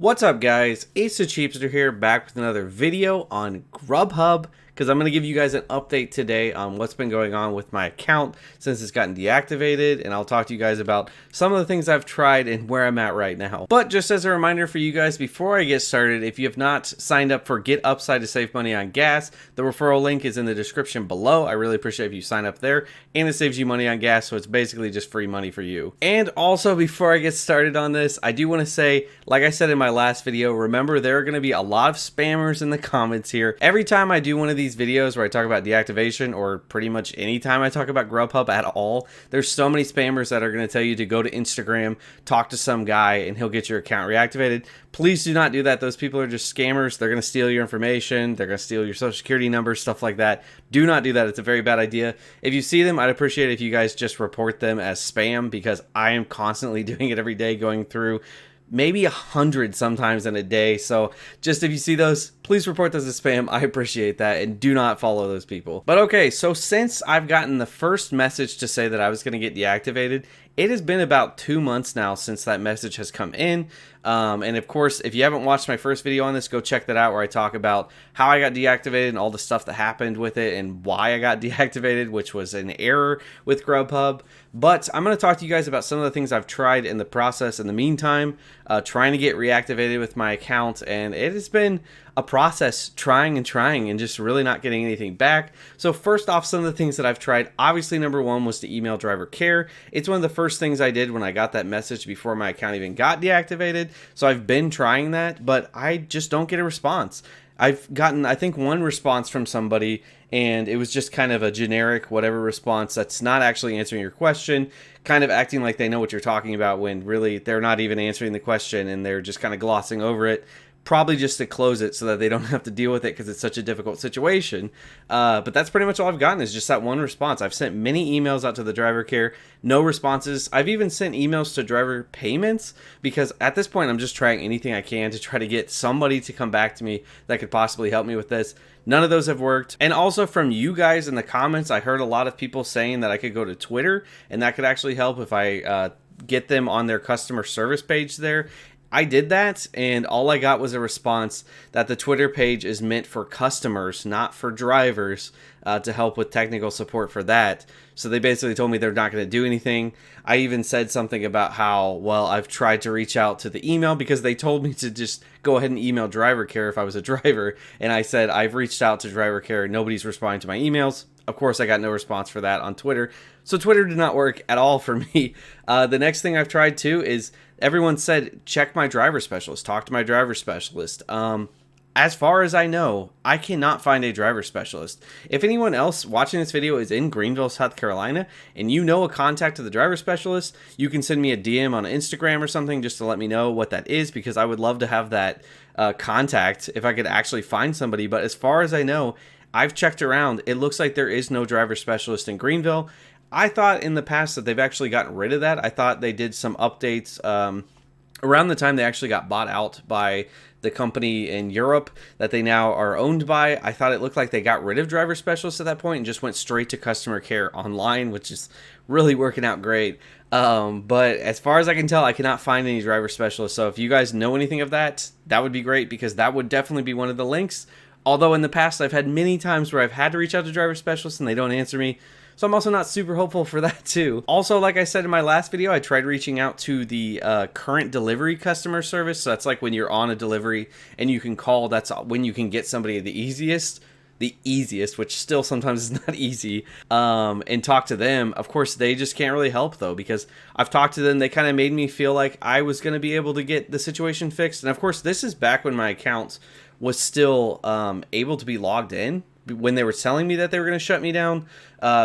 What's up, guys? It's the Cheapster here, back with another video on Grubhub, because I'm going to give you guys an update today on what's been going on with my account since it's gotten deactivated, and I'll talk to you guys about some of the things I've tried and where I'm at right now. But just as a reminder for you guys, before I get started, if you have not signed up for Get Upside to save money on gas, the referral link is in the description below. I really appreciate if you sign up there, and it saves you money on gas, so it's basically just free money for you. And also, before I get started on this, I do want to say, like I said in my last video, remember there are going to be a lot of spammers in the comments here. Every time I do one of these videos where I talk about deactivation, or pretty much any time I talk about Grubhub at all, there's so many spammers that are going to tell you to go to Instagram, talk to some guy, and he'll get your account reactivated. Please do not do that. Those people are just scammers. They're going to steal your information. They're going to steal your social security number, stuff like that. Do not do that. It's a very bad idea. If you see them, I'd appreciate it if you guys just report them as spam, because I am constantly doing it every day, going through maybe 100 sometimes in a day. So just if you see those, please report those as spam. I appreciate that, and do not follow those people. But okay, so since I've gotten the first message to say that I was going to get deactivated, it has been about 2 months now since that message has come in. And of course, if you haven't watched my first video on this, go check that out, where I talk about how I got deactivated and all the stuff that happened with it and why I got deactivated, which was an error with Grubhub. But I'm going to talk to you guys about some of the things I've tried in the process in the meantime, trying to get reactivated with my account. And it has been a process, trying and just really not getting anything back. So first off, some of the things that I've tried, obviously number one was to email driver care. It's one of the first things I did when I got that message before my account even got deactivated. So I've been trying that, but I just don't get a response. I've gotten, I think, one response from somebody, and it was just kind of a generic whatever response that's not actually answering your question, kind of acting like they know what you're talking about when really they're not even answering the question, and they're just kind of glossing over it. Probably just to close it so that they don't have to deal with it because it's such a difficult situation. But that's pretty much all I've gotten, is just that one response. I've sent many emails out to the driver care, no responses. I've even sent emails to driver payments, because at this point I'm just trying anything I can to try to get somebody to come back to me that could possibly help me with this. None of those have worked. And also from you guys in the comments, I heard a lot of people saying that I could go to Twitter, and that could actually help if I get them on their customer service page there. I did that, and all I got was a response that the Twitter page is meant for customers, not for drivers, to help with technical support for that. So they basically told me they're not going to do anything. I even said something about how, well, I've tried to reach out to the email, because they told me to just go ahead and email driver care if I was a driver. And I said, I've reached out to driver care. Nobody's responding to my emails. Of course, I got no response for that on Twitter. So Twitter did not work at all for me. The next thing I've tried too is, everyone said, check my driver specialist, talk to my driver specialist. As far as I know, I cannot find a driver specialist. If anyone else watching this video is in Greenville, South Carolina, and you know a contact to the driver specialist, you can send me a DM on Instagram or something just to let me know what that is, because I would love to have that contact if I could actually find somebody. But as far as I know, I've checked around. It looks like there is no driver specialist in Greenville. I thought in the past that they've actually gotten rid of that. I thought they did some updates around the time they actually got bought out by the company in Europe that they now are owned by. I thought it looked like they got rid of driver specialists at that point and just went straight to customer care online, which is really working out great. But as far as I can tell, I cannot find any driver specialists. So if you guys know anything of that, that would be great, because that would definitely be one of the links. Although in the past, I've had many times where I've had to reach out to driver specialists and they don't answer me. So I'm also not super hopeful for that too. Also, like I said in my last video, I tried reaching out to the current delivery customer service. So that's like when you're on a delivery and you can call, that's when you can get somebody the easiest, which still sometimes is not easy, and talk to them. Of course, they just can't really help though, because I've talked to them. They kind of made me feel like I was going to be able to get the situation fixed. And of course, this is back when my account was still able to be logged in, when they were telling me that they were going to shut me down,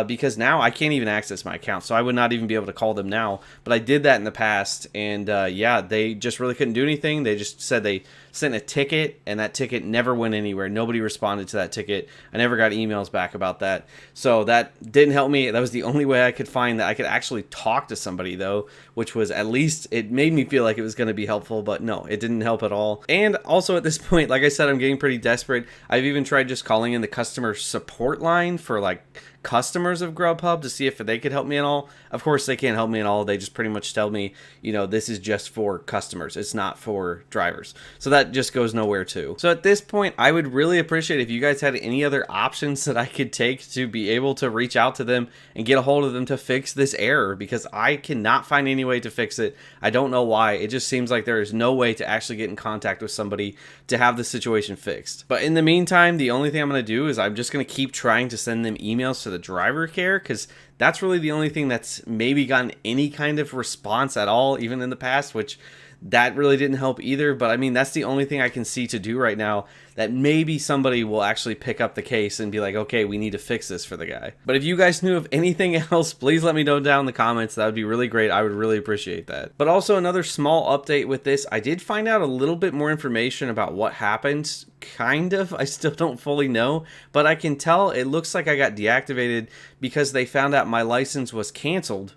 because now I can't even access my account, so I would not even be able to call them now. But I did that in the past, and yeah, they just really couldn't do anything. They just said they sent a ticket, and that ticket never went anywhere. Nobody responded to that ticket. I never got emails back about that, so that didn't help me. That was the only way I could find that I could actually talk to somebody though, which was, at least it made me feel like it was going to be helpful, but no, it didn't help at all. And also at this point, like I said, I'm getting pretty desperate. I've even tried just calling in the customer support line for like customers of Grubhub to see if they could help me at all. Of course, they can't help me at all. They just pretty much tell me, you know, this is just for customers. It's not for drivers. So that just goes nowhere too. So at this point, I would really appreciate if you guys had any other options that I could take to be able to reach out to them and get a hold of them to fix this error, because I cannot find any way to fix it. I don't know why. It just seems like there is no way to actually get in contact with somebody to have the situation fixed. But in the meantime, the only thing I'm going to do is I'm just going to keep trying to send them emails to the driver care, because that's really the only thing that's maybe gotten any kind of response at all, even in the past, which that really didn't help either. But I mean, that's the only thing I can see to do right now, that maybe somebody will actually pick up the case and be like, okay, we need to fix this for the guy. But if you guys knew of anything else, please let me know down in the comments. That would be really great. I would really appreciate that. But also another small update with this, I did find out a little bit more information about what happened. Kind of. I still don't fully know, but I can tell it looks like I got deactivated because they found out my license was canceled.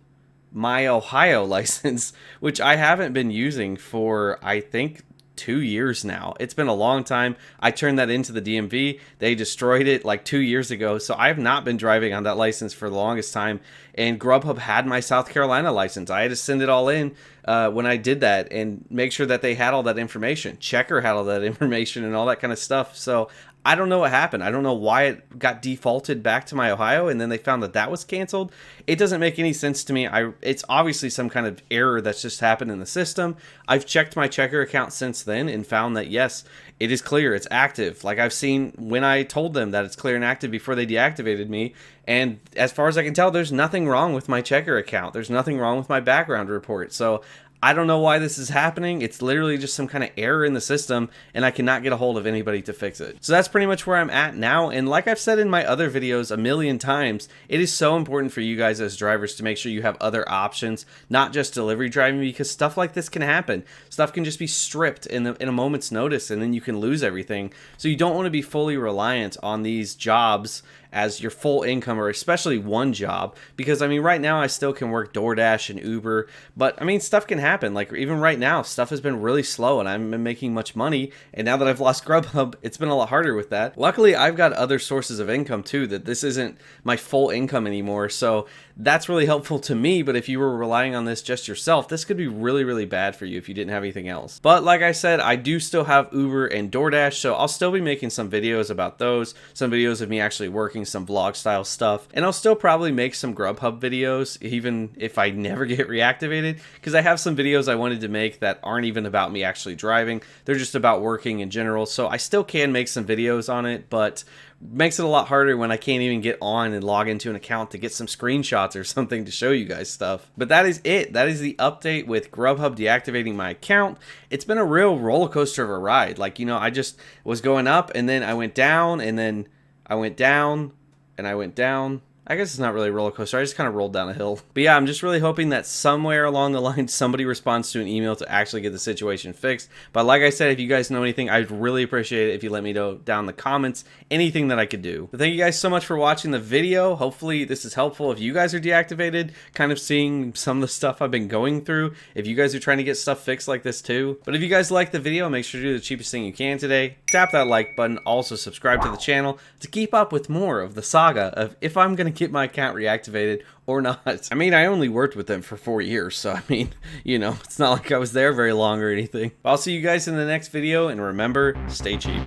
My Ohio license, which I haven't been using for, I think, 2 years now. It's been a long time. I turned that into the DMV. They destroyed it like 2 years ago. So I have not been driving on that license for the longest time. And Grubhub had my South Carolina license. I had to send it all in when I did that and make sure that they had all that information. Checker had all that information and all that kind of stuff. So I don't know what happened. I don't know why it got defaulted back to my Ohio and then they found that that was canceled. It doesn't make any sense to me. It's obviously some kind of error that's just happened in the system. I've checked my checker account since then and found that yes, it is clear, it's active. Like I've seen when I told them that it's clear and active before they deactivated me. And as far as I can tell, there's nothing wrong with my checker account. There's nothing wrong with my background report. So I don't know why this is happening. It's literally just some kind of error in the system and I cannot get a hold of anybody to fix it. So that's pretty much where I'm at now. And like I've said in my other videos a million times, it is so important for you guys as drivers to make sure you have other options, not just delivery driving, because stuff like this can happen. Stuff can just be stripped in a moment's notice and then you can lose everything. So you don't want to be fully reliant on these jobs as your full income, or especially one job, because I mean right now I still can work DoorDash and Uber, but I mean stuff can happen. Like even right now stuff has been really slow and I haven't been making much money, and now that I've lost Grubhub, it's been a lot harder with that. Luckily I've got other sources of income too, that this isn't my full income anymore, so that's really helpful to me. But if you were relying on this just yourself, this could be really, really bad for you if you didn't have anything else. But like I said, I do still have Uber and DoorDash, so I'll still be making some videos about those, some videos of me actually working some vlog style stuff, and I'll still probably make some Grubhub videos even if I never get reactivated, because I have some videos I wanted to make that aren't even about me actually driving. They're just about working in general, so I still can make some videos on it, but makes it a lot harder when I can't even get on and log into an account to get some screenshots or something to show you guys stuff. But that is it. That is the update with Grubhub deactivating my account. It's been a real roller coaster of a ride. Like, you know, I just was going up and then I went down and then I went down and I went down. I guess it's not really a roller coaster. I just kind of rolled down a hill. But yeah, I'm just really hoping that somewhere along the line somebody responds to an email to actually get the situation fixed. But like I said, if you guys know anything, I'd really appreciate it if you let me know down in the comments anything that I could do. But thank you guys so much for watching the video. Hopefully this is helpful if you guys are deactivated, kind of seeing some of the stuff I've been going through, if you guys are trying to get stuff fixed like this too. But if you guys like the video, make sure to do the cheapest thing you can today. Tap that like button. Also subscribe to the channel to keep up with more of the saga of if I'm going to get my account reactivated or not. I mean, I only worked with them for 4 years, so I mean, you know, it's not like I was there very long or anything. But I'll see you guys in the next video, and remember, stay cheap.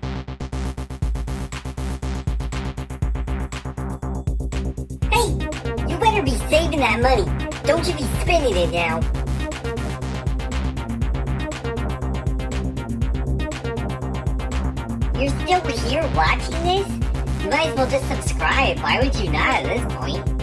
Hey, you better be saving that money. Don't you be spending it now. You're still here watching this? You might as well just subscribe. Why would you not at this point?